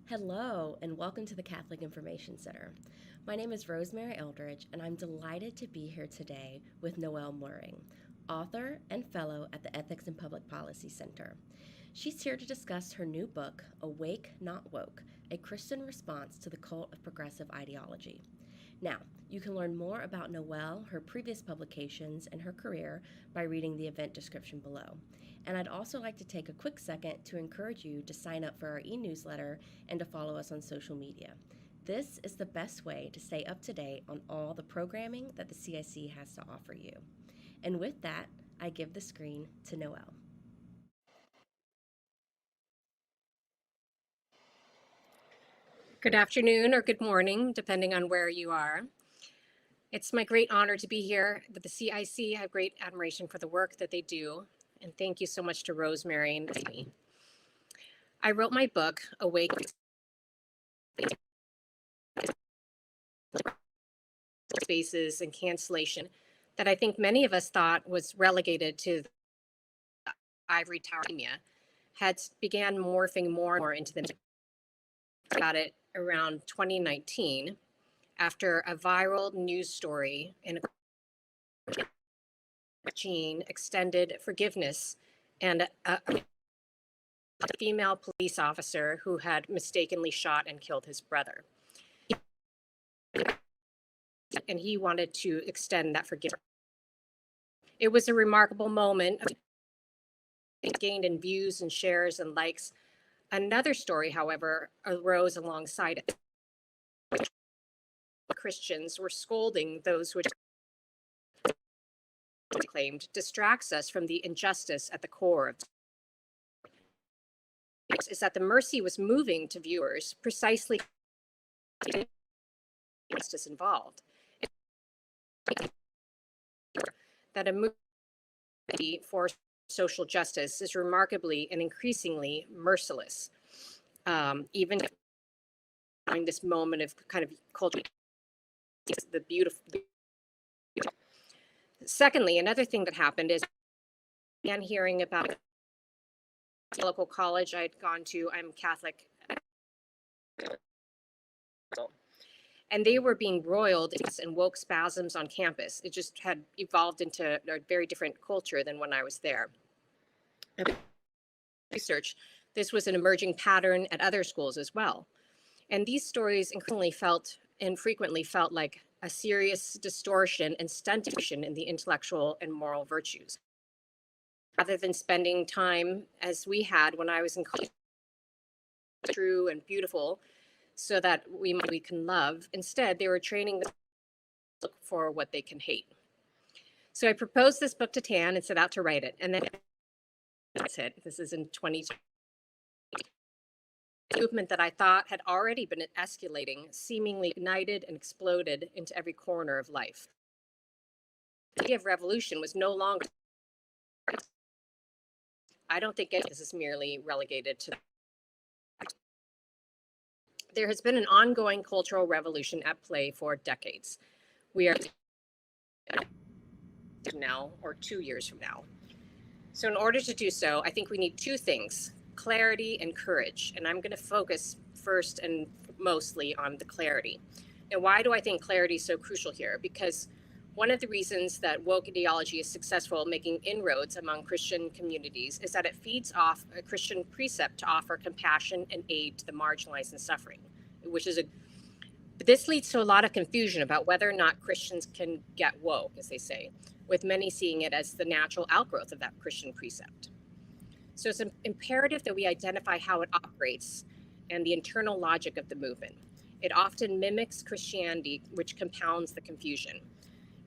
Hello, and welcome to the Catholic Information Center. My name is Rosemary Eldridge, and I'm delighted to be here today with Noelle Mering, author and fellow at the Ethics and Public Policy Center. She's here to discuss her new book, Awake, Not Woke, a Christian Response to the Cult of Progressive Ideology. Now, you can learn more about Noelle, her previous publications, and her career by reading the event description below. And I'd also like to take a quick second to encourage you to sign up for our e-newsletter and to follow us on social media. This is the best way to stay up to date on all the programming that the CIC has to offer you. And with that, I give the screen to Noelle. Good afternoon or good morning, depending on where you are. It's my great honor to be here with the CIC. I have great admiration for the work that they do. And thank you so much to Rosemary and me. I wrote my book, Awake, Spaces and Cancellation, that I think many of us thought was relegated to the ivory tower had began morphing more and more into the about it around 2019 after a viral news story in a Gene extended forgiveness and a female police officer who had mistakenly shot and killed his brother. And he wanted to extend that forgiveness. It was a remarkable moment. It gained in views and shares and likes. Another story, however, arose alongside it. Christians were scolding those who claimed distracts us from the injustice at the core of is that the mercy was moving to viewers precisely justice involved. That a movie for social justice is remarkably and increasingly merciless, even during this moment of kind of culture. The beautiful. Secondly, another thing that happened is I began hearing about the local college I'd gone to. I'm Catholic. And they were being roiled in woke spasms on campus. It just had evolved into a very different culture than when I was there. Research, this was an emerging pattern at other schools as well. And these stories frequently felt like a serious distortion and stuntation in the intellectual and moral virtues. Rather than spending time as we had when I was in college, true and beautiful, so that we can love. Instead, they were training them to look for what they can hate. So I proposed this book to Tan and set out to write it. And then that's it. This is in 2020. A movement that I thought had already been escalating, seemingly ignited and exploded into every corner of life. The idea of revolution was no longer. I don't think this is merely relegated to. There has been an ongoing cultural revolution at play for decades. We are now, or 2 years from now. So in order to do so, I think we need two things: clarity and courage. And I'm going to focus first and mostly on the clarity. And why do I think clarity is so crucial here? Because one of the reasons that woke ideology is successful making inroads among Christian communities is that it feeds off a Christian precept to offer compassion and aid to the marginalized and suffering, but this leads to a lot of confusion about whether or not Christians can get woke, as they say, with many seeing it as the natural outgrowth of that Christian precept. So it's imperative that we identify how it operates and the internal logic of the movement. It often mimics Christianity, which compounds the confusion.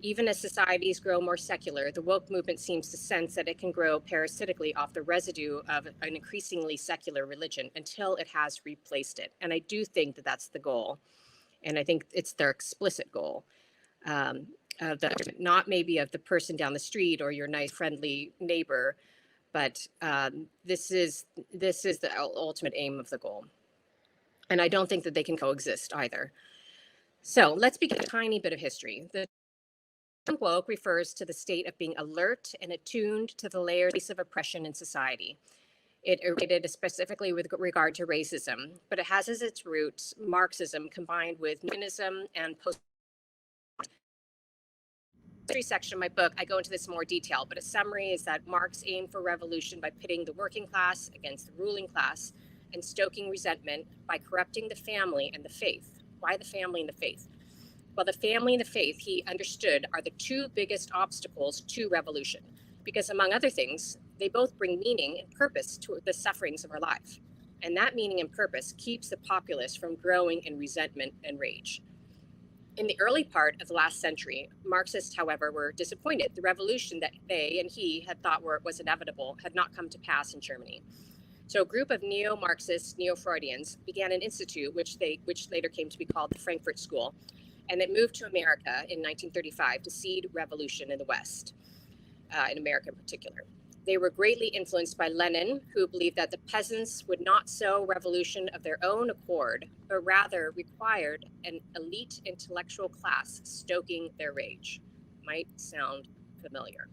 Even as societies grow more secular, the woke movement seems to sense that it can grow parasitically off the residue of an increasingly secular religion until it has replaced it. And I do think that that's the goal. And I think it's their explicit goal. Not maybe of the person down the street or your nice friendly neighbor, but this is the ultimate aim of the goal. And I don't think that they can coexist either. So let's begin a tiny bit of history. The term woke refers to the state of being alert and attuned to the layers of oppression in society. It originated specifically with regard to racism, but it has as its roots Marxism combined with Newtonism and post history section of my book. I go into this in more detail, but a summary is that Marx aimed for revolution by pitting the working class against the ruling class and stoking resentment by corrupting the family and the faith. Why the family and the faith? Well, the family and the faith, he understood, are the two biggest obstacles to revolution, because among other things, they both bring meaning and purpose to the sufferings of our life. And that meaning and purpose keeps the populace from growing in resentment and rage. In the early part of the last century, Marxists, however, were disappointed. The revolution that they and he had thought was inevitable had not come to pass in Germany. So a group of neo-Marxists, neo-Freudians began an institute, which later came to be called the Frankfurt School, and it moved to America in 1935 to seed revolution in the West, in America in particular. They were greatly influenced by Lenin, who believed that the peasants would not sow revolution of their own accord, but rather required an elite intellectual class stoking their rage. Might sound familiar.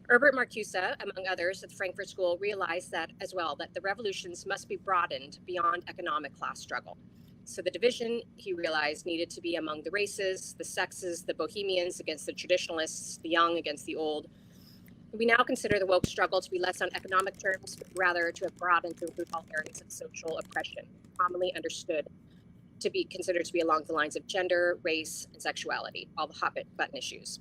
Herbert Marcuse, among others at the Frankfurt School, realized that as well, that the revolutions must be broadened beyond economic class struggle. So the division, he realized, needed to be among the races, the sexes, the bohemians against the traditionalists, the young against the old. We now consider the woke struggle to be less on economic terms, but rather to have broadened to include all areas of social oppression, commonly understood to be considered to be along the lines of gender, race, and sexuality, all the hot button issues.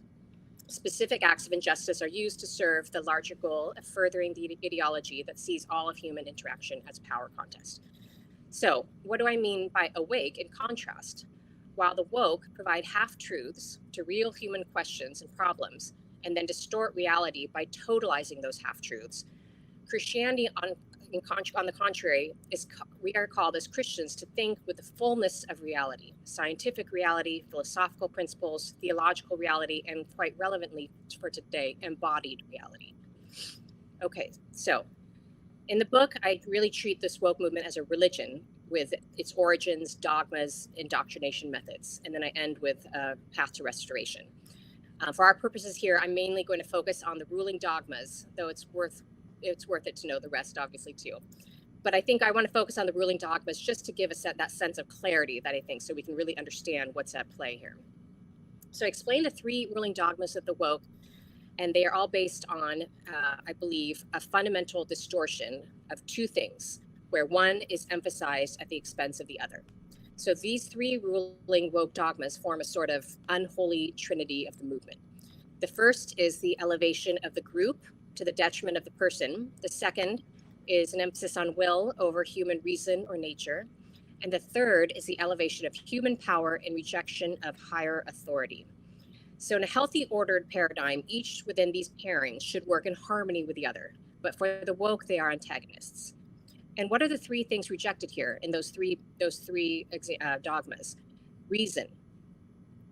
Specific acts of injustice are used to serve the larger goal of furthering the ideology that sees all of human interaction as a power contest. So, what do I mean by awake in contrast? While the woke provide half-truths to real human questions and problems, and then distort reality by totalizing those half-truths, Christianity, on the contrary, we are called as Christians to think with the fullness of reality, scientific reality, philosophical principles, theological reality, and quite relevantly for today, embodied reality. Okay, so in the book, I really treat this woke movement as a religion with its origins, dogmas, indoctrination methods, and then I end with a path to restoration. For our purposes here, I'm mainly going to focus on the ruling dogmas, though it's worth it to know the rest, obviously, too. But I think I want to focus on the ruling dogmas just to give us that sense of clarity that I think, so we can really understand what's at play here. So I explained the three ruling dogmas of the woke, and they are all based on, I believe, a fundamental distortion of two things, where one is emphasized at the expense of the other. So these three ruling woke dogmas form a sort of unholy trinity of the movement. The first is the elevation of the group to the detriment of the person. The second is an emphasis on will over human reason or nature. And the third is the elevation of human power in rejection of higher authority. So in a healthy, ordered paradigm, each within these pairings should work in harmony with the other. But for the woke, they are antagonists. And what are the three things rejected here in those three dogmas? Reason,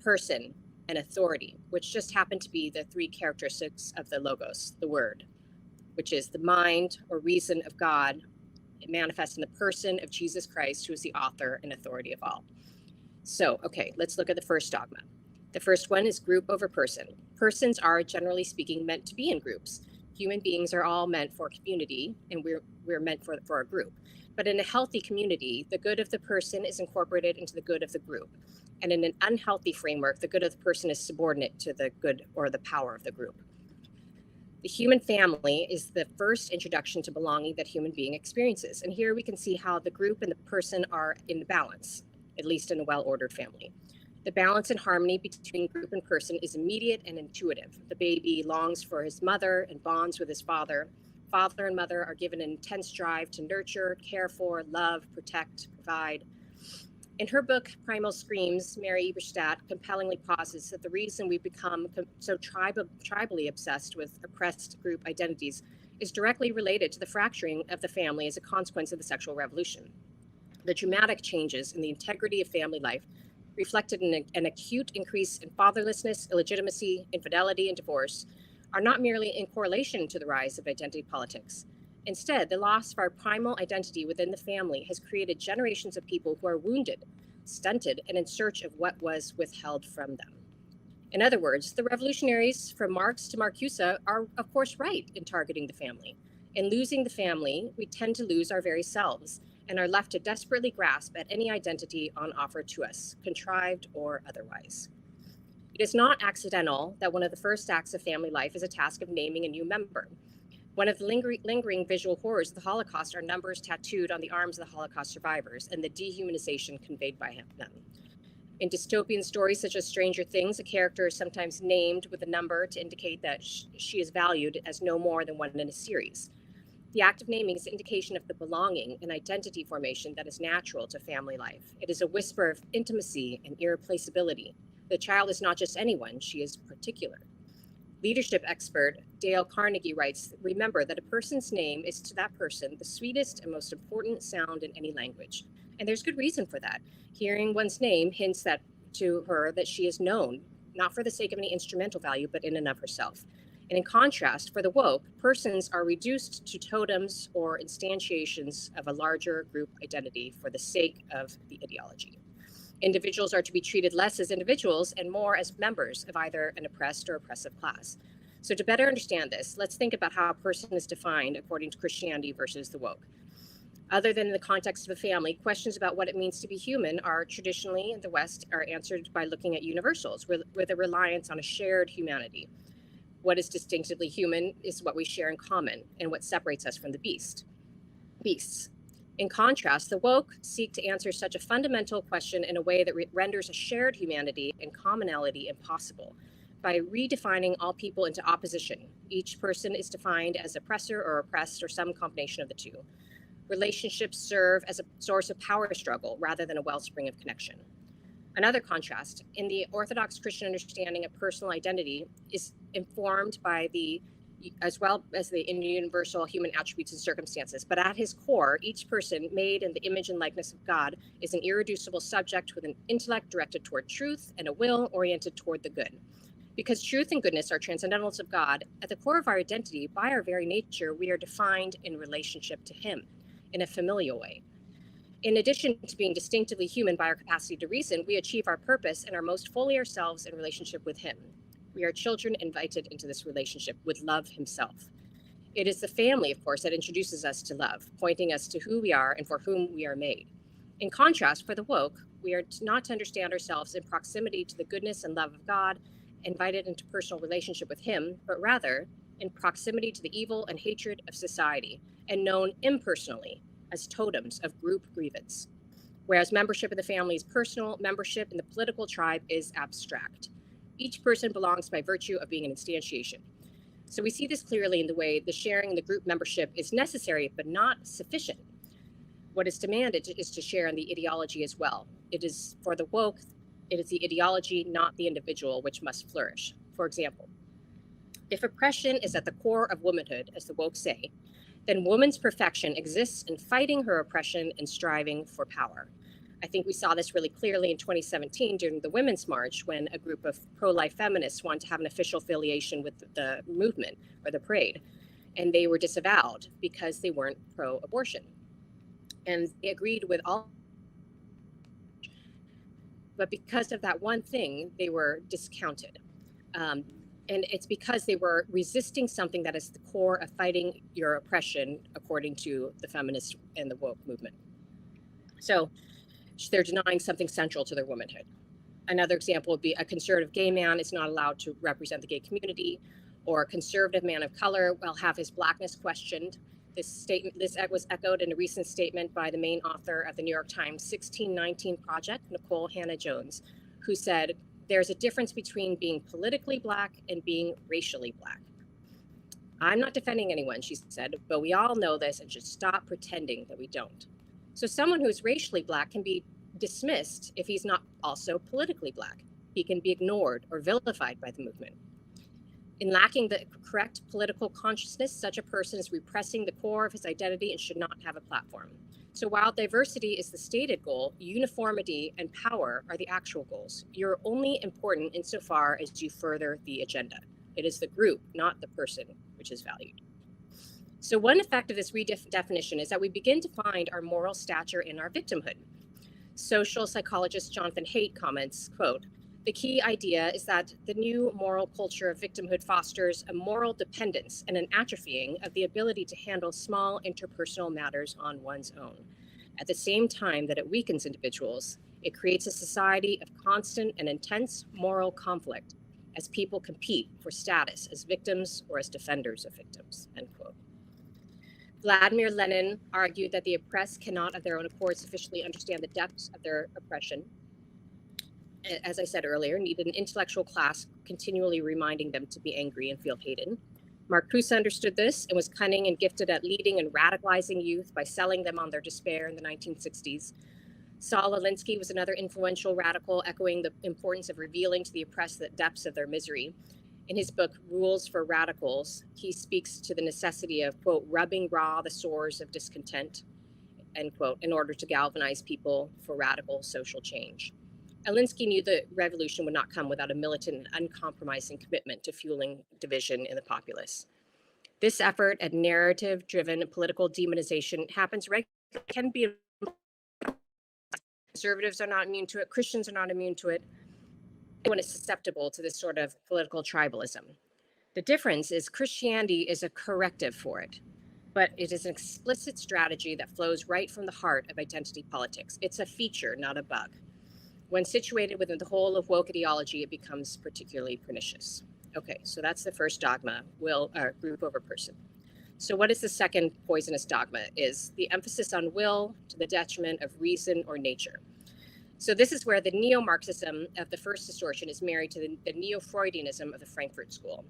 person, and authority, which just happen to be the three characteristics of the logos, the word, which is the mind or reason of God. It manifests in the person of Jesus Christ, who is the author and authority of all. So, okay, let's look at the first dogma. The first one is group over person. Persons are, generally speaking, meant to be in groups. Human beings are all meant for community, and we're meant for a group. But in a healthy community, the good of the person is incorporated into the good of the group. And in an unhealthy framework, the good of the person is subordinate to the good or the power of the group. The human family is the first introduction to belonging that human being experiences. And here we can see how the group and the person are in balance, at least in a well-ordered family. The balance and harmony between group and person is immediate and intuitive. The baby longs for his mother and bonds with his father. Father and mother are given an intense drive to nurture, care for, love, protect, provide. In her book, Primal Screams, Mary Eberstadt compellingly posits that the reason we've become so tribally obsessed with oppressed group identities is directly related to the fracturing of the family as a consequence of the sexual revolution. The dramatic changes in the integrity of family life reflected in an acute increase in fatherlessness, illegitimacy, infidelity, and divorce, are not merely in correlation to the rise of identity politics. Instead, the loss of our primal identity within the family has created generations of people who are wounded, stunted, and in search of what was withheld from them. In other words, the revolutionaries from Marx to Marcuse are, of course, right in targeting the family. In losing the family, we tend to lose our very selves and are left to desperately grasp at any identity on offer to us, contrived or otherwise. It is not accidental that one of the first acts of family life is a task of naming a new member. One of the lingering visual horrors of the Holocaust are numbers tattooed on the arms of the Holocaust survivors and the dehumanization conveyed by them. In dystopian stories such as Stranger Things, a character is sometimes named with a number to indicate that she is valued as no more than one in a series. The act of naming is an indication of the belonging and identity formation that is natural to family life. It is a whisper of intimacy and irreplaceability. The child is not just anyone, she is particular. Leadership expert Dale Carnegie writes, "Remember that a person's name is to that person the sweetest and most important sound in any language." And there's good reason for that. Hearing one's name hints that to her that she is known, not for the sake of any instrumental value, but in and of herself. And in contrast, for the woke, persons are reduced to totems or instantiations of a larger group identity for the sake of the ideology. Individuals are to be treated less as individuals and more as members of either an oppressed or oppressive class. So to better understand this, let's think about how a person is defined according to Christianity versus the woke. Other than in the context of a family, questions about what it means to be human are traditionally in the West are answered by looking at universals with a reliance on a shared humanity. What is distinctively human is what we share in common and what separates us from the beasts. In contrast, the woke seek to answer such a fundamental question in a way that renders a shared humanity and commonality impossible by redefining all people into opposition. Each person is defined as oppressor or oppressed or some combination of the two. Relationships serve as a source of power struggle rather than a wellspring of connection. Another contrast, in the Orthodox Christian understanding of personal identity, is informed by as well as the universal human attributes and circumstances. But at his core, each person made in the image and likeness of God is an irreducible subject with an intellect directed toward truth and a will oriented toward the good. Because truth and goodness are transcendentals of God, at the core of our identity, by our very nature, we are defined in relationship to him in a familial way. In addition to being distinctively human by our capacity to reason, we achieve our purpose and are most fully ourselves in relationship with him. We are children invited into this relationship with love himself. It is the family, of course, that introduces us to love, pointing us to who we are and for whom we are made. In contrast, for the woke, we are not to understand ourselves in proximity to the goodness and love of God, invited into personal relationship with him, but rather in proximity to the evil and hatred of society, and known impersonally as totems of group grievance. Whereas membership in the family is personal, membership in the political tribe is abstract. Each person belongs by virtue of being an instantiation. So we see this clearly in the way the sharing in the group membership is necessary, but not sufficient. What is demanded is to share in the ideology as well. It is for the woke, it is the ideology, not the individual, which must flourish. For example, if oppression is at the core of womanhood, as the woke say, then woman's perfection exists in fighting her oppression and striving for power. I think we saw this really clearly in 2017 during the Women's March when a group of pro-life feminists wanted to have an official affiliation with the movement or the parade, and they were disavowed because they weren't pro-abortion. And they agreed with all, but because of that one thing, they were discounted. And it's because they were resisting something that is the core of fighting your oppression, according to the feminists and the woke movement. So they're denying something central to their womanhood. Another example would be a conservative gay man is not allowed to represent the gay community, or a conservative man of color will have his blackness questioned. This was echoed in a recent statement by the main author of the New York Times 1619 Project, Nicole Hannah-Jones, who said, "There's a difference between being politically Black and being racially Black." I'm not defending anyone, she said, but we all know this and should stop pretending that we don't. So someone who's racially Black can be dismissed if he's not also politically Black. He can be ignored or vilified by the movement. In lacking the correct political consciousness, such a person is repressing the core of his identity and should not have a platform. So while diversity is the stated goal, uniformity and power are the actual goals. You're only important insofar as you further the agenda. It is the group, not the person, which is valued. So one effect of this redefinition is that we begin to find our moral stature in our victimhood. Social psychologist Jonathan Haidt comments, quote, "The key idea is that the new moral culture of victimhood fosters a moral dependence and an atrophying of the ability to handle small interpersonal matters on one's own. At the same time that it weakens individuals, it creates a society of constant and intense moral conflict as people compete for status as victims or as defenders of victims," end quote. Vladimir Lenin argued that the oppressed cannot of their own accord sufficiently understand the depths of their oppression. As I said earlier, needed an intellectual class continually reminding them to be angry and feel hated. Marcuse understood this and was cunning and gifted at leading and radicalizing youth by selling them on their despair in the 1960s. Saul Alinsky was another influential radical, echoing the importance of revealing to the oppressed the depths of their misery. In his book, Rules for Radicals, he speaks to the necessity of, quote, rubbing raw the sores of discontent, end quote, in order to galvanize people for radical social change. Alinsky knew the revolution would not come without a militant and uncompromising commitment to fueling division in the populace. This effort at narrative-driven political demonization happens regularly. It can be. Conservatives are not immune to it. Christians are not immune to it. Everyone is susceptible to this sort of political tribalism. The difference is Christianity is a corrective for it, but it is an explicit strategy that flows right from the heart of identity politics. It's a feature, not a bug. When situated within the whole of woke ideology, it becomes particularly pernicious. Okay, so that's the first dogma, group over person. So what is the second poisonous dogma? Is the emphasis on will to the detriment of reason or nature. So this is where the neo-Marxism of the first distortion is married to the neo-Freudianism of the Frankfurt School.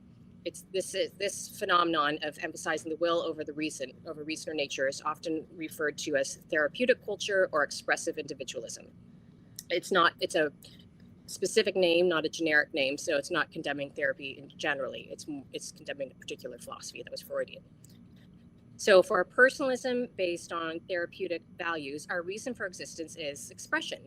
It's this phenomenon of emphasizing the will over reason or nature is often referred to as therapeutic culture or expressive individualism. It's a specific name, not a generic name, so it's not condemning therapy generally. It's condemning a particular philosophy that was Freudian. So for a personalism based on therapeutic values, our reason for existence is expression,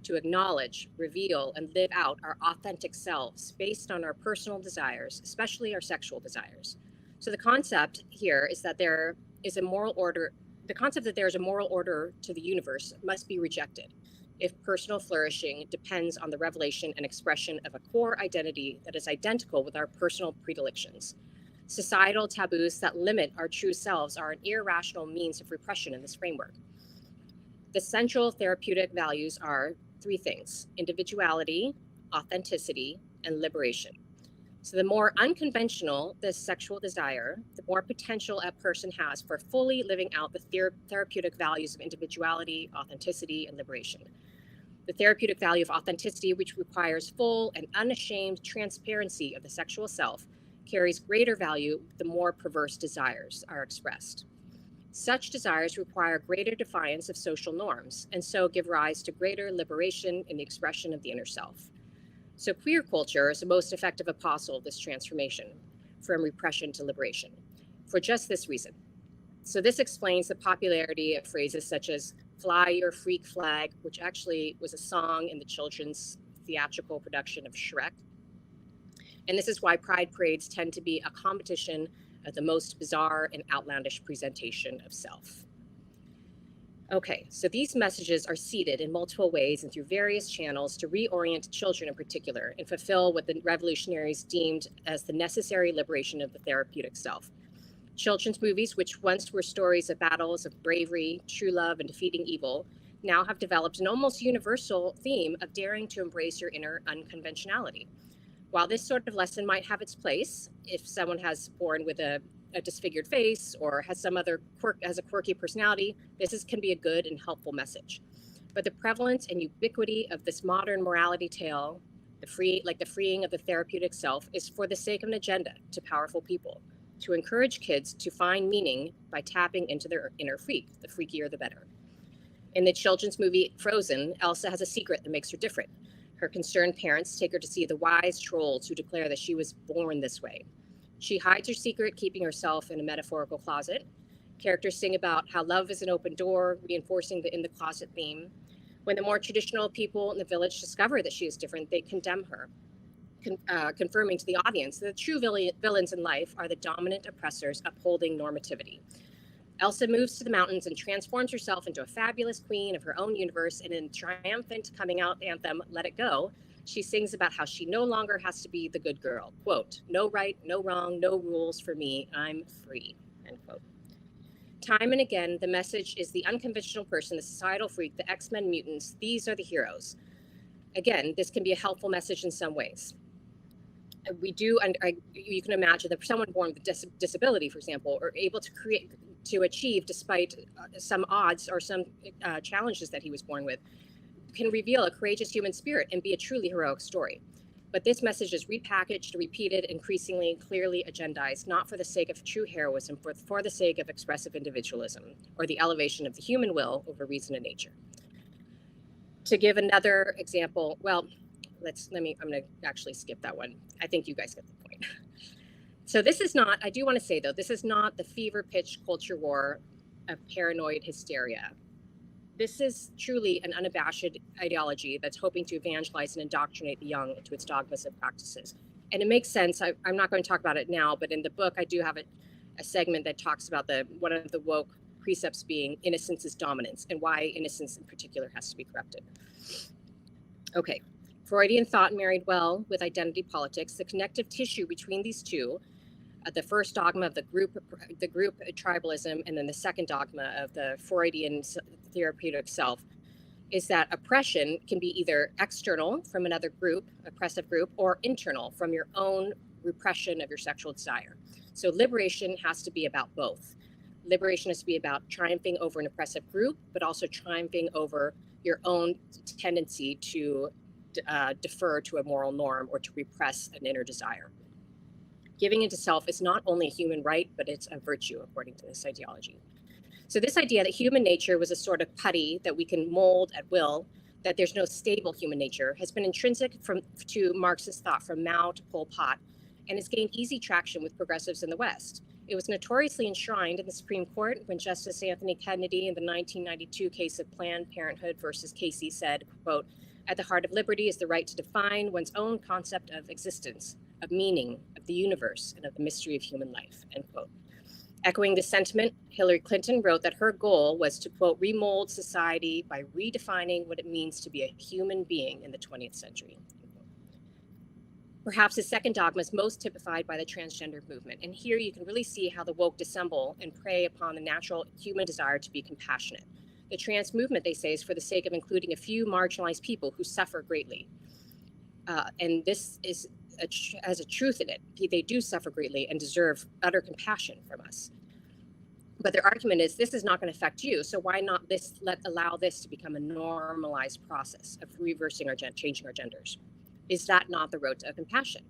to acknowledge, reveal, and live out our authentic selves based on our personal desires, especially our sexual desires. So the concept here is that there is a moral order. The concept that there is a moral order to the universe must be rejected if personal flourishing depends on the revelation and expression of a core identity that is identical with our personal predilections. Societal taboos that limit our true selves are an irrational means of repression in this framework. The central therapeutic values are three things: individuality, authenticity, and liberation. So the more unconventional the sexual desire, the more potential a person has for fully living out the therapeutic values of individuality, authenticity, and liberation. The therapeutic value of authenticity, which requires full and unashamed transparency of the sexual self, carries greater value the more perverse desires are expressed. Such desires require greater defiance of social norms, and so give rise to greater liberation in the expression of the inner self. So queer culture is the most effective apostle of this transformation from repression to liberation, for just this reason. So this explains the popularity of phrases such as "fly your freak flag," which actually was a song in the children's theatrical production of Shrek. And this is why pride parades tend to be a competition of the most bizarre and outlandish presentation of self. Okay, so these messages are seeded in multiple ways and through various channels to reorient children in particular and fulfill what the revolutionaries deemed as the necessary liberation of the therapeutic self. Children's movies, which once were stories of battles of bravery, true love, and defeating evil, now have developed an almost universal theme of daring to embrace your inner unconventionality. While this sort of lesson might have its place if someone has born with a disfigured face or has some other has a quirky personality, can be a good and helpful message. But the prevalence and ubiquity of this modern morality tale, the freeing of the therapeutic self, is for the sake of an agenda to powerful people, to encourage kids to find meaning by tapping into their inner freak. The freakier, the better. In the children's movie Frozen, Elsa has a secret that makes her different. Her concerned parents take her to see the wise trolls who declare that she was born this way. She hides her secret, keeping herself in a metaphorical closet. Characters sing about how love is an open door, reinforcing the in the closet theme. When the more traditional people in the village discover that she is different, they condemn her. confirming to the audience that the true villains in life are the dominant oppressors upholding normativity. Elsa moves to the mountains and transforms herself into a fabulous queen of her own universe, and in triumphant coming out anthem, Let It Go, she sings about how she no longer has to be the good girl. Quote, no right, no wrong, no rules for me, I'm free, end quote. Time and again, the message is the unconventional person, the societal freak, the X-Men mutants, these are the heroes. Again, this can be a helpful message in some ways. We do, and you can imagine that someone born with disability, for example, are able to achieve despite some odds or some challenges that he was born with, can reveal a courageous human spirit and be a truly heroic story. But this message is repackaged, repeated, increasingly clearly agendized, not for the sake of true heroism, for the sake of expressive individualism or the elevation of the human will over reason and nature. To give another example, well, I'm going to actually skip that one. I think you guys get the point. So this is not, I do want to say though, this is not the fever pitch culture war of paranoid hysteria. This is truly an unabashed ideology that's hoping to evangelize and indoctrinate the young into its dogmas and practices. And it makes sense. I'm not going to talk about it now, but in the book, I do have a segment that talks about one of the woke precepts being innocence is dominance, and why innocence in particular has to be corrupted. Okay. Freudian thought married well with identity politics. The connective tissue between these two, the first dogma of the group tribalism, and then the second dogma of the Freudian therapeutic self, is that oppression can be either external from another group, oppressive group, or internal from your own repression of your sexual desire. So liberation has to be about both. Liberation has to be about triumphing over an oppressive group, but also triumphing over your own tendency to defer to a moral norm or to repress an inner desire. Giving into self is not only a human right, but it's a virtue, according to this ideology. So this idea that human nature was a sort of putty that we can mold at will, that there's no stable human nature, has been intrinsic to Marxist thought from Mao to Pol Pot, and has gained easy traction with progressives in the West. It was notoriously enshrined in the Supreme Court when Justice Anthony Kennedy in the 1992 case of Planned Parenthood versus Casey said, quote, at the heart of liberty is the right to define one's own concept of existence, of meaning, of the universe, and of the mystery of human life, end quote. Echoing this sentiment, Hillary Clinton wrote that her goal was to, quote, remold society by redefining what it means to be a human being in the 20th century. Perhaps the second dogma is most typified by the transgender movement. And here you can really see how the woke dissemble and prey upon the natural human desire to be compassionate. The trans movement, they say, is for the sake of including a few marginalized people who suffer greatly. And this has a truth in it. They do suffer greatly and deserve utter compassion from us. But their argument is this is not going to affect you, so why not allow this to become a normalized process of reversing changing our genders? Is that not the road to compassion?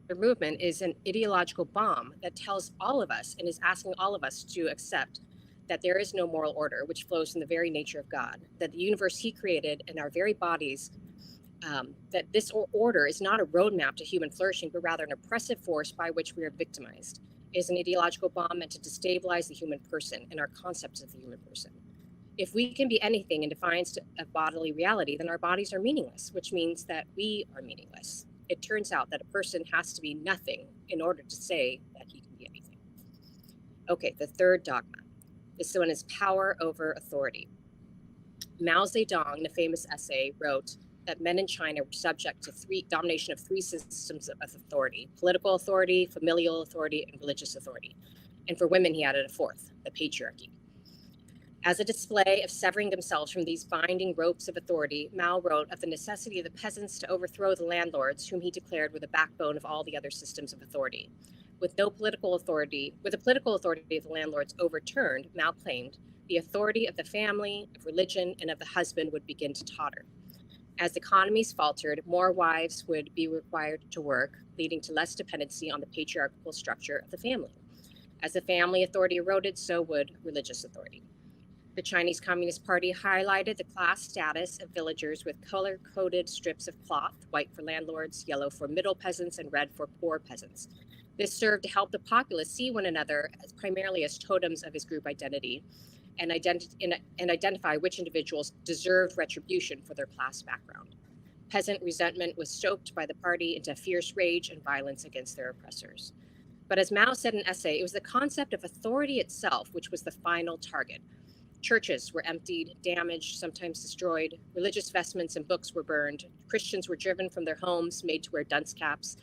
The movement is an ideological bomb that tells all of us and is asking all of us to accept that there is no moral order, which flows from the very nature of God, that the universe he created and our very bodies, that this order is not a roadmap to human flourishing, but rather an oppressive force by which we are victimized. It is an ideological bomb meant to destabilize the human person and our concepts of the human person. If we can be anything in defiance of bodily reality, then our bodies are meaningless, which means that we are meaningless. It turns out that a person has to be nothing in order to say that he can be anything. Okay, the third dogma. This one is power over authority. Mao Zedong, in a famous essay, wrote that men in China were subject to domination of three systems of authority: political authority, familial authority, and religious authority. And for women, he added a fourth, the patriarchy. As a display of severing themselves from these binding ropes of authority, Mao wrote of the necessity of the peasants to overthrow the landlords, whom he declared were the backbone of all the other systems of authority. With the political authority of the landlords overturned, Mao claimed, the authority of the family, of religion, and of the husband would begin to totter. As economies faltered, more wives would be required to work, leading to less dependency on the patriarchal structure of the family. As the family authority eroded, so would religious authority. The Chinese Communist Party highlighted the class status of villagers with color-coded strips of cloth, white for landlords, yellow for middle peasants, and red for poor peasants. This served to help the populace see one another primarily as totems of his group identity and identify which individuals deserved retribution for their class background. Peasant resentment was stoked by the party into fierce rage and violence against their oppressors. But as Mao said in an essay, it was the concept of authority itself which was the final target. Churches were emptied, damaged, sometimes destroyed. Religious vestments and books were burned. Christians were driven from their homes, made to wear dunce caps,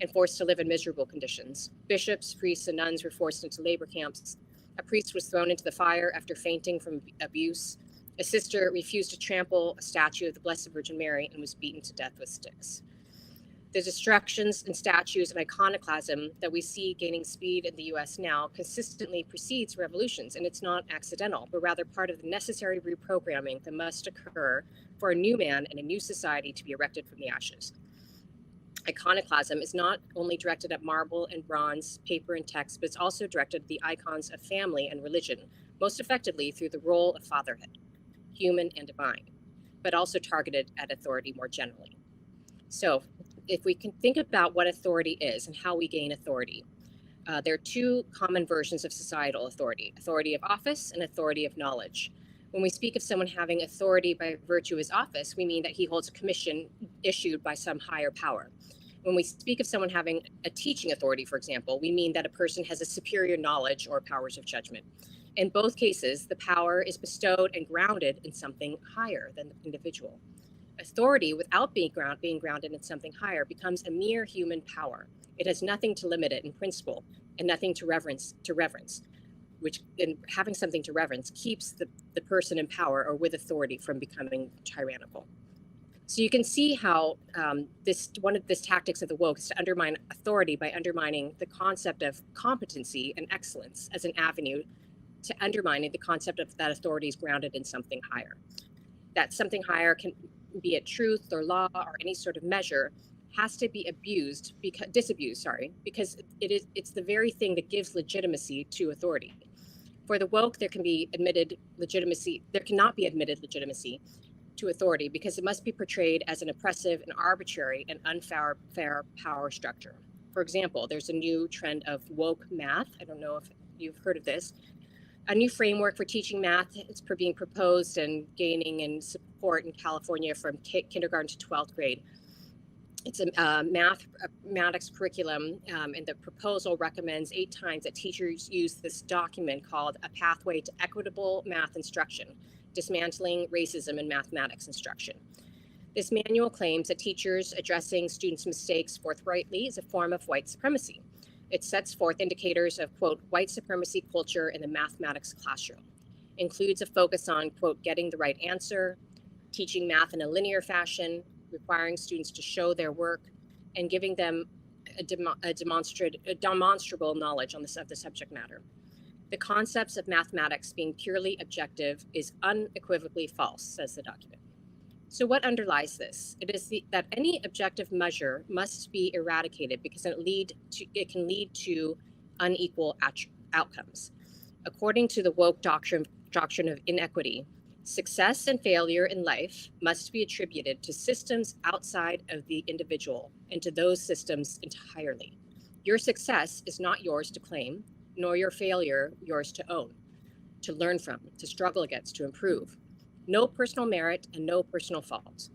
and forced to live in miserable conditions. Bishops, priests, and nuns were forced into labor camps. A priest was thrown into the fire after fainting from abuse. A sister refused to trample a statue of the Blessed Virgin Mary and was beaten to death with sticks. The destructions in statues and iconoclasm that we see gaining speed in the US now consistently precedes revolutions, and it's not accidental, but rather part of the necessary reprogramming that must occur for a new man and a new society to be erected from the ashes. Iconoclasm is not only directed at marble and bronze, paper and text, but it's also directed at the icons of family and religion, most effectively through the role of fatherhood, human and divine, but also targeted at authority more generally. So, if we can think about what authority is and how we gain authority, there are two common versions of societal authority: authority of office and authority of knowledge. When we speak of someone having authority by virtue of his office, we mean that he holds a commission issued by some higher power. When we speak of someone having a teaching authority, for example, we mean that a person has a superior knowledge or powers of judgment. In both cases, the power is bestowed and grounded in something higher than the individual. Authority, without being grounded in something higher, becomes a mere human power. It has nothing to limit it in principle and nothing to reverence, which, in having something to reverence, keeps the person in power or with authority from becoming tyrannical. So you can see how one of the tactics of the woke is to undermine authority by undermining the concept of competency and excellence as an avenue to undermining the concept of that authority is grounded in something higher. That something higher, can be it truth or law or any sort of measure, has to be disabused, because it's the very thing that gives legitimacy to authority. For the woke, there cannot be admitted legitimacy to authority because it must be portrayed as an oppressive and arbitrary and unfair power structure. For example, there's a new trend of woke math. I don't know if you've heard of this. A new framework for teaching math is being proposed and gaining in support in California from kindergarten to 12th grade. It's a mathematics curriculum, and the proposal recommends 8 times that teachers use this document called A Pathway to Equitable Math Instruction, Dismantling Racism in Mathematics Instruction. This manual claims that teachers addressing students' mistakes forthrightly is a form of white supremacy. It sets forth indicators of, quote, white supremacy culture in the mathematics classroom. Includes a focus on, quote, getting the right answer, teaching math in a linear fashion, requiring students to show their work, and giving them a demonstrable knowledge of the subject matter. The concepts of mathematics being purely objective is unequivocally false, says the document. So what underlies this? It is that any objective measure must be eradicated because it can lead to unequal outcomes. According to the woke doctrine of inequity, success and failure in life must be attributed to systems outside of the individual and to those systems entirely. Your success is not yours to claim, nor your failure yours to own, to learn from, to struggle against, to improve. No personal merit and no personal fault.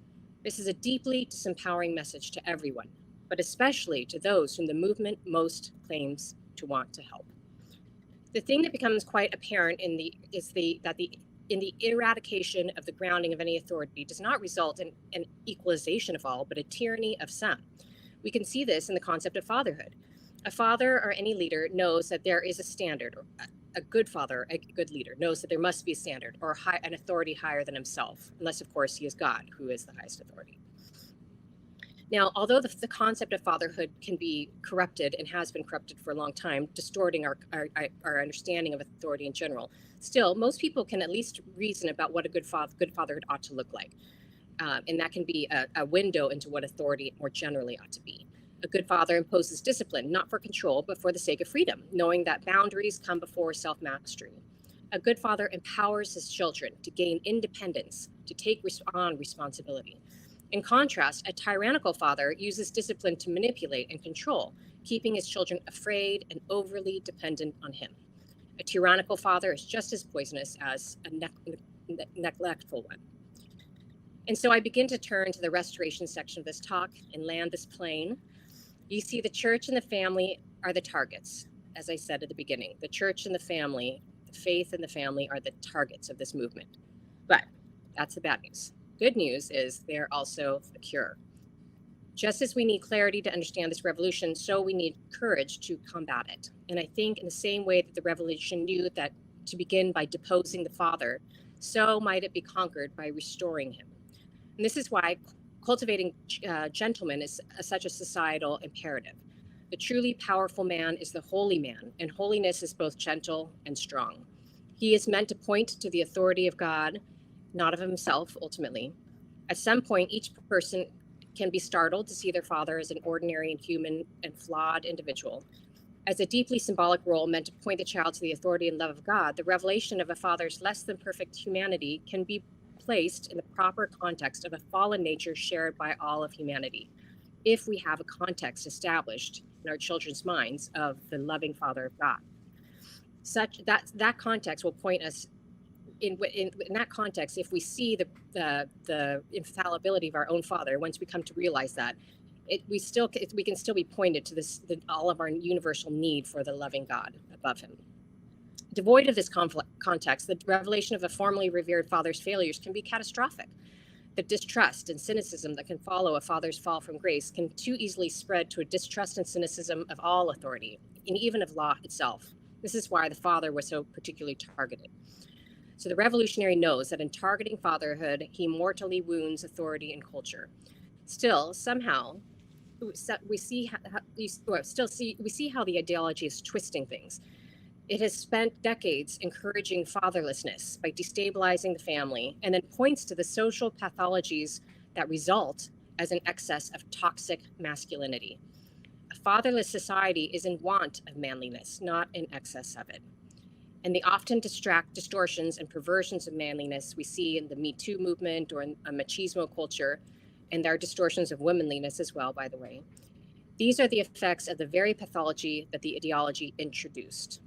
This is a deeply disempowering message to everyone, but especially to those whom the movement most claims to want to help. The thing that becomes quite apparent in the eradication of the grounding of any authority does not result in an equalization of all, but a tyranny of some. We can see this in the concept of fatherhood. A father or any leader knows that there is a standard, or a good father, a good leader, knows that there must be a standard or an authority higher than himself, unless, of course, he is God, who is the highest authority. Now, although the concept of fatherhood can be corrupted and has been corrupted for a long time, distorting our understanding of authority in general, still, most people can at least reason about what a good fatherhood ought to look like. And that can be a window into what authority more generally ought to be. A good father imposes discipline, not for control, but for the sake of freedom, knowing that boundaries come before self-mastery. A good father empowers his children to gain independence, to take on responsibility. In contrast, a tyrannical father uses discipline to manipulate and control, keeping his children afraid and overly dependent on him. A tyrannical father is just as poisonous as a neglectful one. And so I begin to turn to the restoration section of this talk and land this plane. You see, the church and the family are the targets. As I said at the beginning, the church and the family, the faith and the family are the targets of this movement. But that's the bad news. Good news is they're also the cure. Just as we need clarity to understand this revolution, so we need courage to combat it. And I think in the same way that the revolution knew that to begin by deposing the Father, so might it be conquered by restoring him. And this is why cultivating gentlemen is such a societal imperative. The truly powerful man is the holy man, and holiness is both gentle and strong. He is meant to point to the authority of God, not of himself, ultimately. At some point, each person can be startled to see their father as an ordinary and human and flawed individual. As a deeply symbolic role meant to point the child to the authority and love of God, the revelation of a father's less than perfect humanity can be placed in the proper context of a fallen nature shared by all of humanity, if we have a context established in our children's minds of the loving Father of God. Such that context will point us in that context. If we see the infallibility of our own Father, once we come to realize that, we can still be pointed to all of our universal need for the loving God above him. Devoid of this context, the revelation of a formerly revered father's failures can be catastrophic. The distrust and cynicism that can follow a father's fall from grace can too easily spread to a distrust and cynicism of all authority, and even of law itself. This is why the father was so particularly targeted. So the revolutionary knows that in targeting fatherhood, he mortally wounds authority and culture. Still, somehow, we see how the ideology is twisting things. It has spent decades encouraging fatherlessness by destabilizing the family, and then points to the social pathologies that result as an excess of toxic masculinity. A fatherless society is in want of manliness, not in excess of it. And the often distortions and perversions of manliness we see in the Me Too movement or in a machismo culture, and there are distortions of womanliness as well, by the way. These are the effects of the very pathology that the ideology introduced.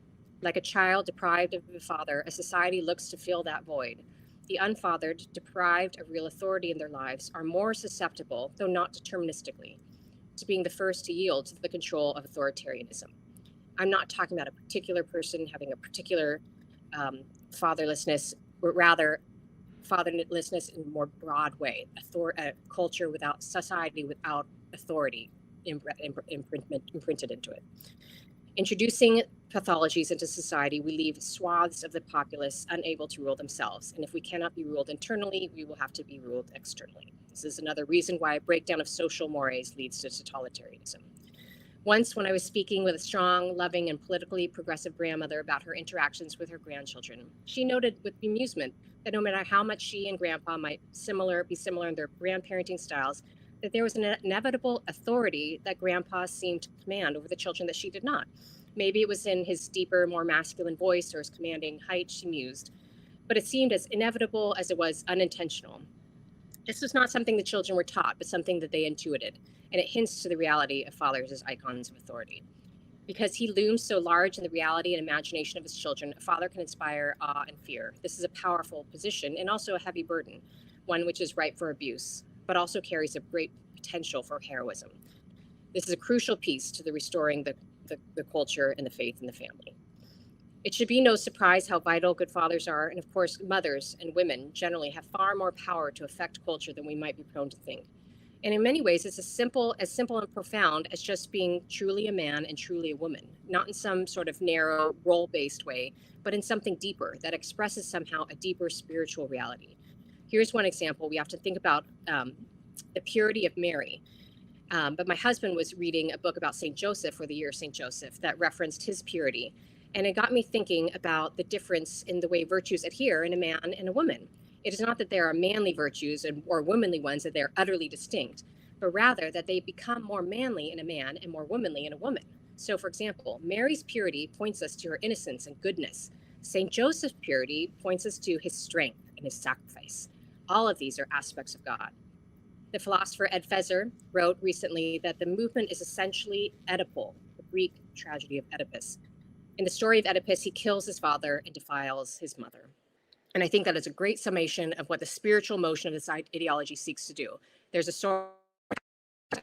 Like a child deprived of a father, a society looks to fill that void. The unfathered, deprived of real authority in their lives, are more susceptible, though not deterministically, to being the first to yield to the control of authoritarianism. I'm not talking about a particular person having a particular fatherlessness, but rather fatherlessness in a more broad way, a culture without society, without authority imprinted into it. Introducing pathologies into society, we leave swaths of the populace unable to rule themselves. And if we cannot be ruled internally, we will have to be ruled externally. This is another reason why a breakdown of social mores leads to totalitarianism. Once, when I was speaking with a strong, loving, and politically progressive grandmother about her interactions with her grandchildren, she noted with amusement that no matter how much she and grandpa might be similar in their grandparenting styles, that there was an inevitable authority that grandpa seemed to command over the children that she did not. Maybe it was in his deeper, more masculine voice or his commanding height, she mused, but it seemed as inevitable as it was unintentional. This was not something the children were taught, but something that they intuited, and it hints to the reality of fathers as icons of authority. Because he looms so large in the reality and imagination of his children, a father can inspire awe and fear. This is a powerful position and also a heavy burden, one which is ripe for abuse, but also carries a great potential for heroism. This is a crucial piece to the restoring the culture and the faith in the family. It should be no surprise how vital good fathers are, and of course, mothers and women generally have far more power to affect culture than we might be prone to think. And in many ways, it's as simple and profound as just being truly a man and truly a woman, not in some sort of narrow, role-based way, but in something deeper that expresses somehow a deeper spiritual reality. Here's one example. We often think about the purity of Mary. But my husband was reading a book about St. Joseph, for the year of St. Joseph, that referenced his purity. And it got me thinking about the difference in the way virtues adhere in a man and a woman. It is not that there are manly virtues or womanly ones, that they're utterly distinct, but rather that they become more manly in a man and more womanly in a woman. So, for example, Mary's purity points us to her innocence and goodness. St. Joseph's purity points us to his strength and his sacrifice. All of these are aspects of God. The philosopher Ed Feser wrote recently that the movement is essentially Oedipal, the Greek tragedy of Oedipus. In the story of Oedipus, he kills his father and defiles his mother. And I think that is a great summation of what the spiritual motion of this ideology seeks to do. There's a sort of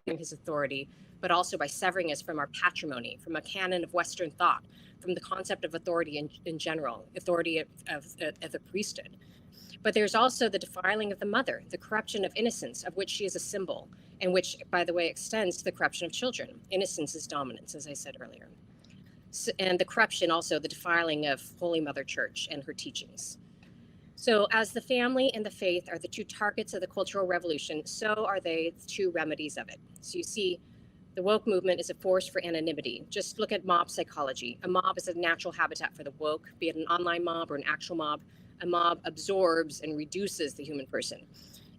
his authority, but also by severing us from our patrimony, from a canon of Western thought, from the concept of authority in general, authority of the priesthood. But there's also the defiling of the mother, the corruption of innocence, of which she is a symbol, and which, by the way, extends to the corruption of children. Innocence is dominance, as I said earlier. And the corruption, also the defiling of Holy Mother Church and her teachings. So as the family and the faith are the two targets of the Cultural Revolution, so are they the two remedies of it. So you see, the woke movement is a force for anonymity. Just look at mob psychology. A mob is a natural habitat for the woke, be it an online mob or an actual mob. A mob absorbs and reduces the human person.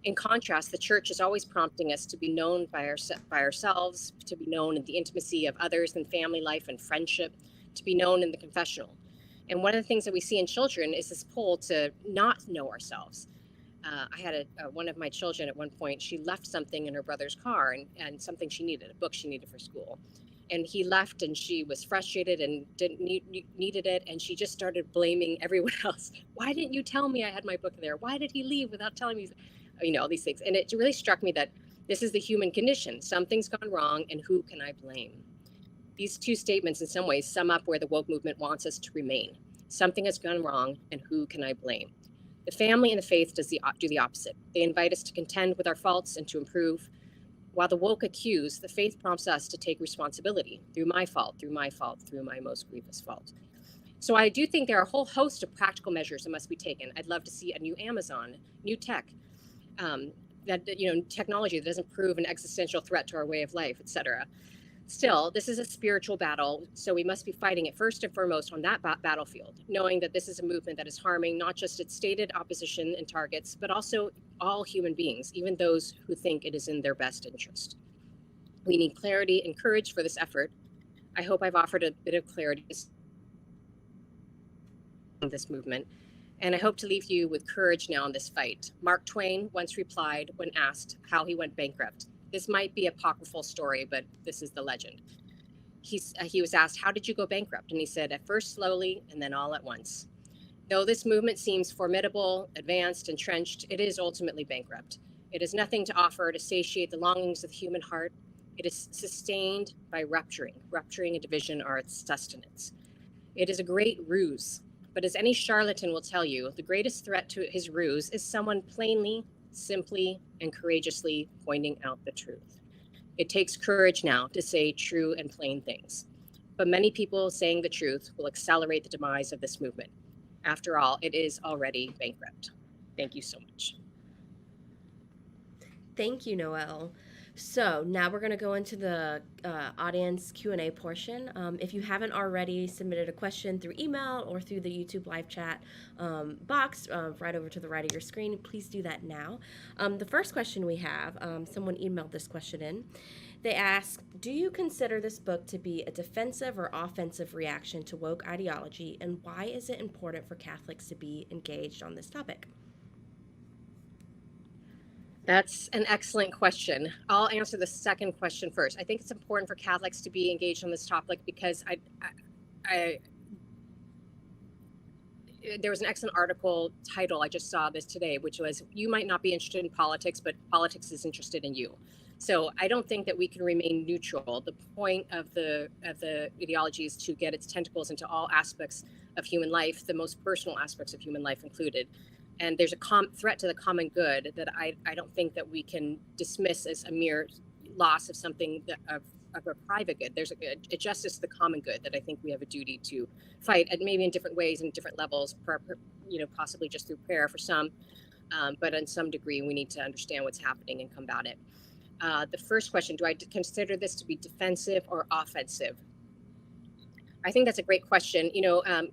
In contrast, the church is always prompting us to be known by ourselves, to be known in the intimacy of others in family life and friendship, to be known in the confessional. And one of the things that we see in children is this pull to not know ourselves. I had one of my children at one point, she left something in her brother's car and something she needed, a book she needed for school. And he left and she was frustrated and needed it. And she just started blaming everyone else. Why didn't you tell me I had my book there? Why did he leave without telling me? All these things. And it really struck me that this is the human condition. Something's gone wrong and who can I blame? These two statements in some ways sum up where the woke movement wants us to remain. Something has gone wrong and who can I blame? The family and the faith do the opposite. They invite us to contend with our faults and to improve. While the woke accuse, the faith prompts us to take responsibility through my fault, through my fault, through my most grievous fault. So I do think there are a whole host of practical measures that must be taken. I'd love to see a new Amazon, new tech, technology that doesn't prove an existential threat to our way of life, etc. Still, this is a spiritual battle, so we must be fighting it first and foremost on that battlefield, knowing that this is a movement that is harming not just its stated opposition and targets, but also all human beings, even those who think it is in their best interest. We need clarity and courage for this effort. I hope I've offered a bit of clarity in this movement, and I hope to leave you with courage now in this fight. Mark Twain once replied when asked how he went bankrupt. This might be an apocryphal story, but this is the legend. He was asked, how did you go bankrupt? And he said, at first slowly, and then all at once. Though this movement seems formidable, advanced, entrenched, it is ultimately bankrupt. It has nothing to offer to satiate the longings of the human heart. It is sustained by rupturing. Rupturing and division are its sustenance. It is a great ruse, but as any charlatan will tell you, the greatest threat to his ruse is someone plainly, simply, and courageously pointing out the truth. It takes courage now to say true and plain things, but many people saying the truth will accelerate the demise of this movement. After all, it is already bankrupt. Thank you so much. Thank you, Noelle. So now we're going to go into the audience Q&A portion. If you haven't already submitted a question through email or through the YouTube live chat box right over to the right of your screen, please do that now. The first question we have, someone emailed this question in. They ask, do you consider this book to be a defensive or offensive reaction to woke ideology, and why is it important for Catholics to be engaged on this topic? That's an excellent question. I'll answer the second question first. I think it's important for Catholics to be engaged on this topic because there was an excellent article title, I just saw this today, which was, you might not be interested in politics, but politics is interested in you. So I don't think that we can remain neutral. The point of the ideology is to get its tentacles into all aspects of human life, the most personal aspects of human life included. And there's a threat to the common good that I don't think that we can dismiss as a mere loss of something of a private good. There's a justice to the common good that I think we have a duty to fight, and maybe in different ways and different levels, possibly just through prayer for some, but in some degree we need to understand what's happening and combat it. The first question, do I consider this to be defensive or offensive? I think that's a great question.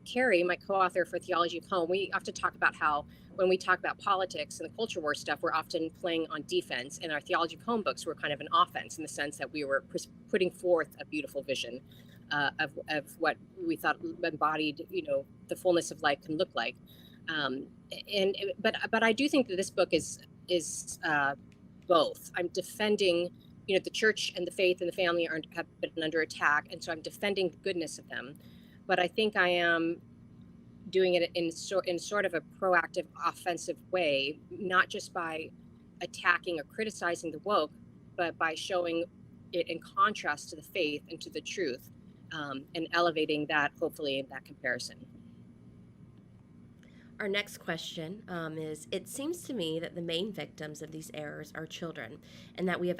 Carrie, my co-author for Theology of Home, we often talk about how when we talk about politics and the culture war stuff, we're often playing on defense. And our Theology of Home books were kind of an offense in the sense that we were putting forth a beautiful vision of what we thought embodied, the fullness of life can look like. But I do think that this book is both. I'm defending, the church and the faith and the family have been under attack, and so I'm defending the goodness of them. But I think I am doing it in sort of a proactive, offensive way, not just by attacking or criticizing the woke, but by showing it in contrast to the faith and to the truth, and elevating that, hopefully, in that comparison. Our next question is: it seems to me that the main victims of these errors are children, and that we have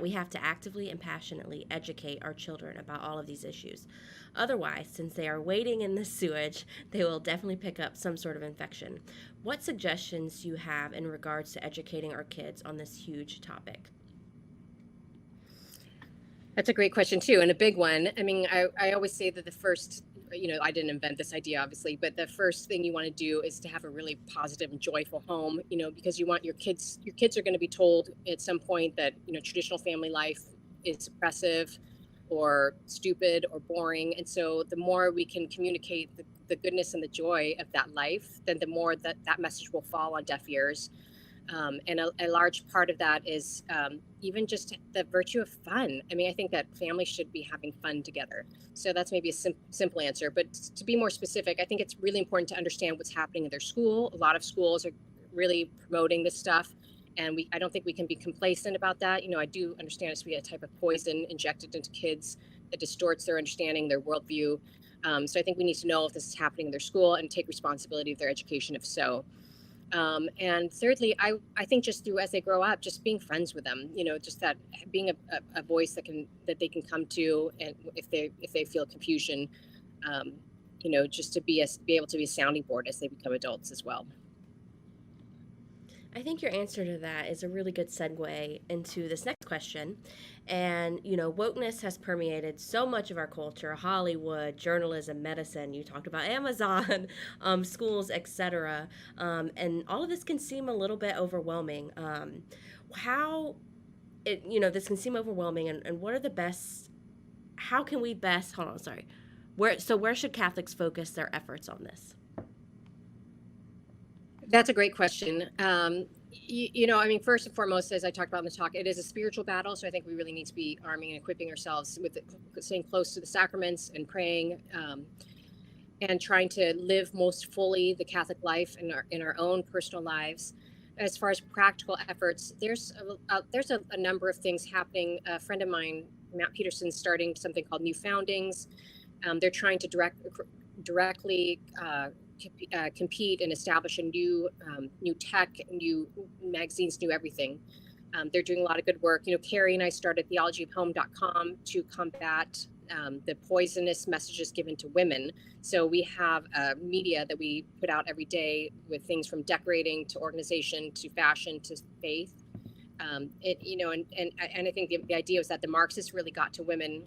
we have to actively and passionately educate our children about all of these issues. Otherwise, since they are wading in the sewage, they will definitely pick up some sort of infection. What suggestions do you have in regards to educating our kids on this huge topic? That's a great question too, and a big one. I mean, I always say that the first, I didn't invent this idea, obviously, but the first thing you want to do is to have a really positive and joyful home, because you want your kids are going to be told at some point that, traditional family life is oppressive or stupid or boring. And so the more we can communicate the goodness and the joy of that life, then the more that message will fall on deaf ears. And a large part of that is even just the virtue of fun. I mean, I think that families should be having fun together. So that's maybe a simple answer. But to be more specific, I think it's really important to understand what's happening in their school. A lot of schools are really promoting this stuff. And I don't think we can be complacent about that. I do understand it to be a type of poison injected into kids that distorts their understanding, their worldview. So I think we need to know if this is happening in their school and take responsibility of their education if so. And thirdly, I think just through as they grow up, just being friends with them, just that being a voice that they can come to, and if they feel confusion, just to be able to be a sounding board as they become adults as well. I think your answer to that is a really good segue into this next question. And, wokeness has permeated so much of our culture: Hollywood, journalism, medicine. You talked about Amazon, schools, etc. And all of this can seem a little bit overwhelming. This can seem overwhelming. And what are the best, how can we best, hold on, sorry. Where should Catholics focus their efforts on this? That's a great question. I mean, first and foremost, as I talked about in the talk, it is a spiritual battle. So I think we really need to be arming and equipping ourselves with staying close to the sacraments and praying, and trying to live most fully the Catholic life in our own personal lives. As far as practical efforts, there's a number of things happening. A friend of mine, Matt Peterson's starting something called New Foundings. They're trying to directly compete and establish a new tech, new magazines, new everything. They're doing a lot of good work. Carrie and I started theologyofhome.com to combat the poisonous messages given to women. So we have media that we put out every day with things from decorating to organization to fashion to faith. And I think the idea was that the Marxists really got to women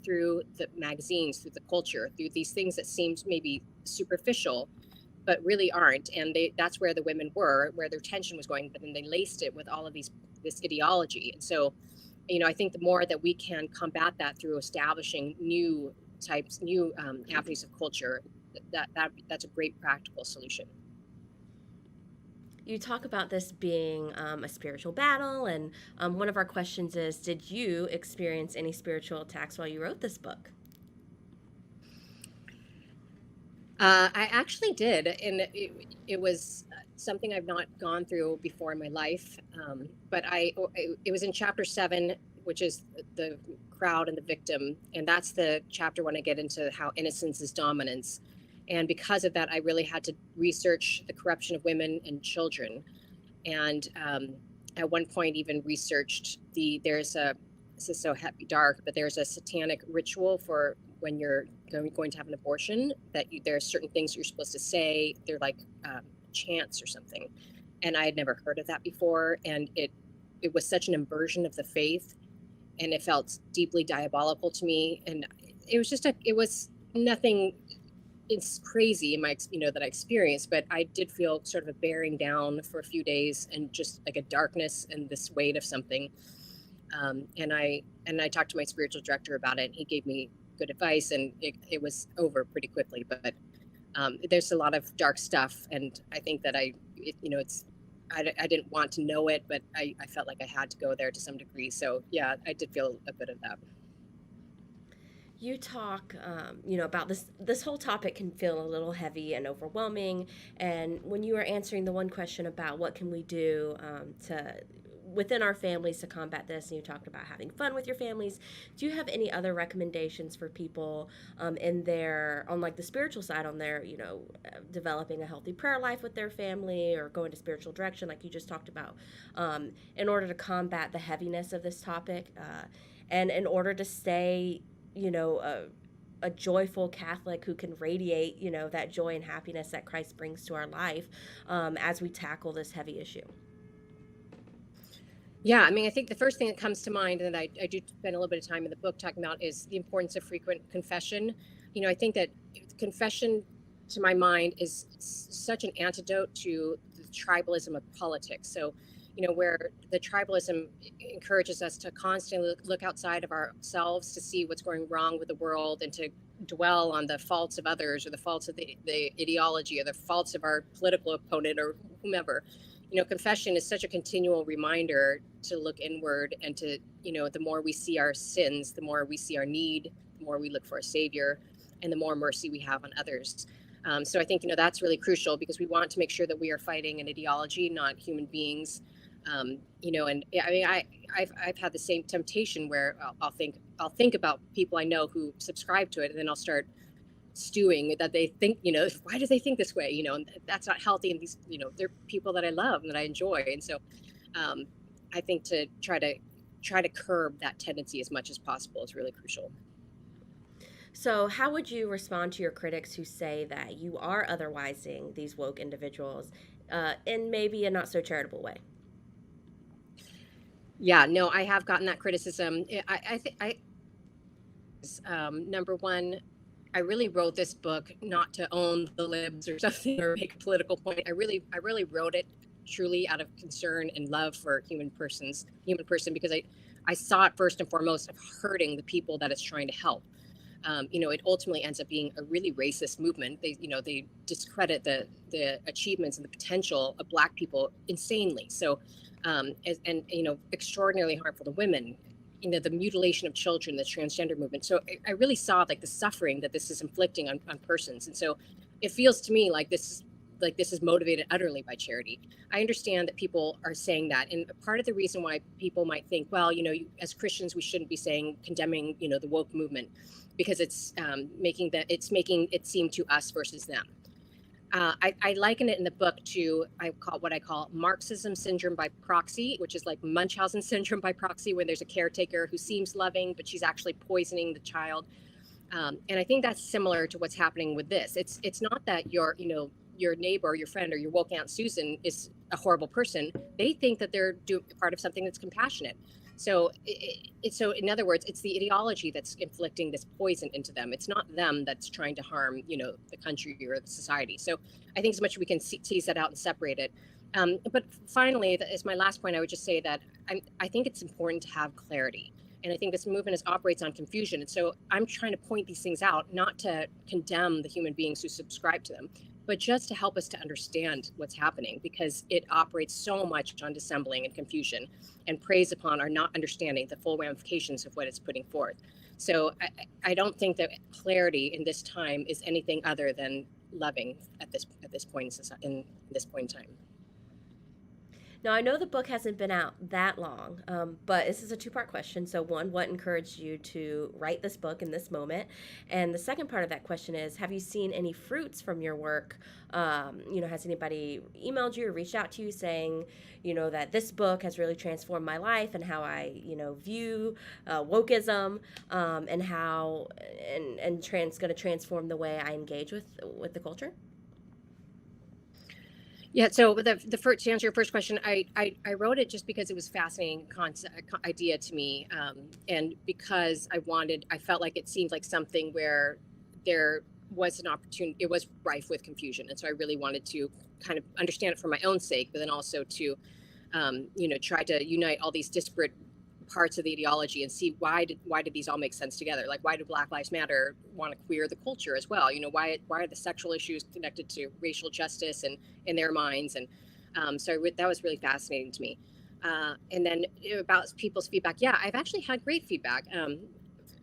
through the magazines, through the culture, through these things that seemed maybe superficial, but really aren't. And that's where the women were, where their attention was going, but then they laced it with all of this ideology. And so, I think the more that we can combat that through establishing new avenues of culture, that's a great practical solution. You talk about this being a spiritual battle, and one of our questions is: did you experience any spiritual attacks while you wrote this book? I actually did, and it was something I've not gone through before in my life. But it was in chapter 7, which is the crowd and the victim, and that's the chapter when I get into how innocence is dominance. And because of that, I really had to research the corruption of women and children. And at one point, even researched this is so dark, but there's a satanic ritual for when you're going to have an abortion, that there are certain things you're supposed to say. They're like chants or something. And I had never heard of that before. And it was such an inversion of the faith, and it felt deeply diabolical to me. And it was nothing. It's crazy in my, that I experienced, but I did feel sort of a bearing down for a few days, and just like a darkness and this weight of something. And I talked to my spiritual director about it, and he gave me good advice, and it was over pretty quickly. But there's a lot of dark stuff, and I think that I didn't want to know it, but I felt like I had to go there to some degree. So yeah, I did feel a bit of that. you talk, about this whole topic can feel a little heavy and overwhelming. And when you were answering the one question about what can we do to within our families to combat this, and you talked about having fun with your families, do you have any other recommendations for people in their on like the spiritual side, on their developing a healthy prayer life with their family or going to spiritual direction like you just talked about, in order to combat the heaviness of this topic, and in order to stay you know a joyful Catholic who can radiate that joy and happiness that Christ brings to our life, as we tackle this heavy issue? Yeah, I mean, I think the first thing that comes to mind, and I do spend a little bit of time in the book talking about, is the importance of frequent confession. I think that confession, to my mind, is such an antidote to the tribalism of politics. So, where the tribalism encourages us to constantly look outside of ourselves to see what's going wrong with the world and to dwell on the faults of others or the faults of the ideology or the faults of our political opponent or whomever. Confession is such a continual reminder to look inward and to, the more we see our sins, the more we see our need, the more we look for a savior, and the more mercy we have on others. So I think, that's really crucial because we want to make sure that we are fighting an ideology, not human beings. And I mean, I've had the same temptation where I'll think about people I know who subscribe to it, and then I'll start stewing that they think, why do they think this way? And that's not healthy. And these, they're people that I love and that I enjoy. And so I think to try to curb that tendency as much as possible is really crucial. So, how would you respond to your critics who say that you are otherwising these woke individuals in maybe a not so charitable way? Yeah, no, I have gotten that criticism. I think number one, I really wrote this book not to own the libs or something or make a political point. I really wrote it truly out of concern and love for human person, because I saw it first and foremost of hurting the people that it's trying to help. It ultimately ends up being a really racist movement. They discredit the achievements and the potential of Black people insanely. So, and extraordinarily harmful to women. The mutilation of children, the transgender movement. So I really saw like the suffering that this is inflicting on persons. And so it feels to me like this is motivated utterly by charity. I understand that people are saying that. And part of the reason why people might think, well, as Christians, we shouldn't be condemning, the woke movement, because it's making it seem to us versus them. I liken it in the book to what I call Marxism syndrome by proxy, which is like Munchausen syndrome by proxy, when there's a caretaker who seems loving, but she's actually poisoning the child. And I think that's similar to what's happening with this. It's not that your neighbor or your friend or your woke Aunt Susan is a horrible person. They think that they're part of something that's compassionate. So in other words, it's the ideology that's inflicting this poison into them. It's not them that's trying to harm, the country or the society. So I think as much as we can tease that out and separate it. But finally, as my last point, I would just say that I think it's important to have clarity. And I think this movement operates on confusion. And so I'm trying to point these things out, not to condemn the human beings who subscribe to them, but just to help us to understand what's happening, because it operates so much on dissembling and confusion and preys upon our not understanding the full ramifications of what it's putting forth. So I don't think that clarity in this time is anything other than loving at this point in this point in time. Now, I know the book hasn't been out that long, but this is a two-part question. So, one, what encouraged you to write this book in this moment? And the second part of that question is, have you seen any fruits from your work? Has anybody emailed you or reached out to you saying, that this book has really transformed my life and how I, view wokeism, and how and going to transform the way I engage with the culture? Yeah, so the first, to answer your first question, I wrote it just because it was a fascinating idea to me, and because I felt like it seemed like something where there was an opportunity, it was rife with confusion, and so I really wanted to kind of understand it for my own sake, but then also to, try to unite all these disparate parts of the ideology and see why did these all make sense together. Like, why do Black Lives Matter want to queer the culture as well? Why are the sexual issues connected to racial justice and in their minds? And so that was really fascinating to me. And then about people's feedback, yeah, I've actually had great feedback.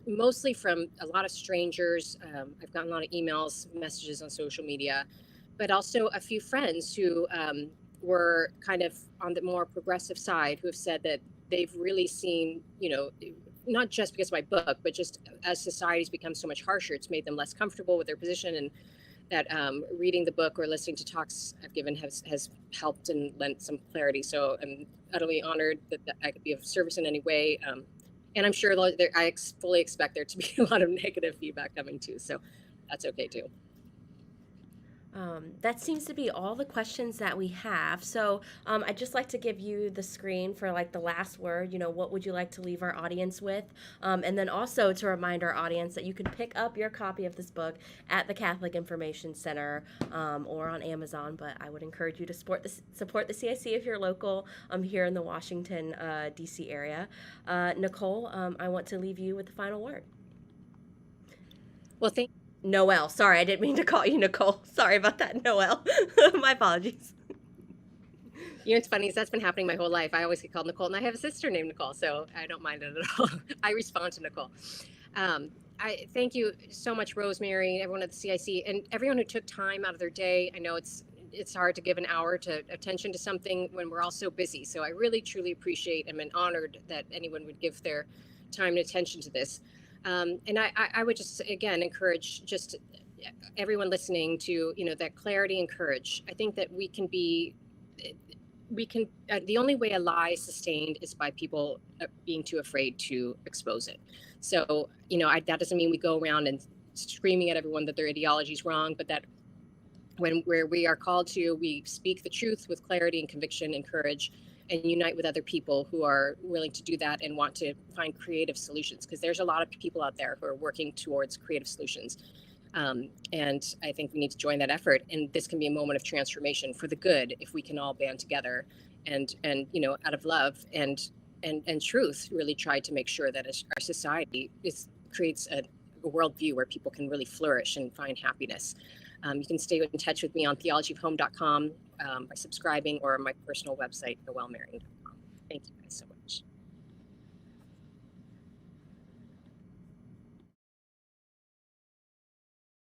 mostly from a lot of strangers. I've gotten a lot of emails, messages on social media, but also a few friends who were kind of on the more progressive side who have said that they've really seen, not just because of my book, but just as society's become so much harsher, it's made them less comfortable with their position, and that reading the book or listening to talks I've given has helped and lent some clarity. So I'm utterly honored that I could be of service in any way. And I'm sure I fully expect there to be a lot of negative feedback coming too. So that's okay too. That seems to be all the questions that we have. So I'd just like to give you the screen for like the last word. What would you like to leave our audience with? And then also to remind our audience that you can pick up your copy of this book at the Catholic Information Center or on Amazon. But I would encourage you to support the CIC if you're local here in the Washington, D.C. area. Nicole, I want to leave you with the final word. Well, Noelle. Sorry, I didn't mean to call you Nicole. Sorry about that, Noelle. My apologies. It's funny is that's been happening my whole life. I always get called Nicole, and I have a sister named Nicole, so I don't mind it at all. I respond to Nicole. I thank you so much, Rosemary, everyone at the CIC, and everyone who took time out of their day. I know it's hard to give an hour to attention to something when we're all so busy. So I really, truly appreciate and am honored that anyone would give their time and attention to this. And I would just, again, encourage just everyone listening to, that clarity and courage. I think that the only way a lie is sustained is by people being too afraid to expose it. So, that doesn't mean we go around and screaming at everyone that their ideology is wrong, but that where we are called to, we speak the truth with clarity and conviction and courage, and unite with other people who are willing to do that and want to find creative solutions, because there's a lot of people out there who are working towards creative solutions. And I think we need to join that effort. And this can be a moment of transformation for the good if we can all band together and out of love and truth, really try to make sure that our society creates a worldview where people can really flourish and find happiness. You can stay in touch with me on theologyofhome.com by subscribing, or my personal website, noellemering.com. Thank you guys so much.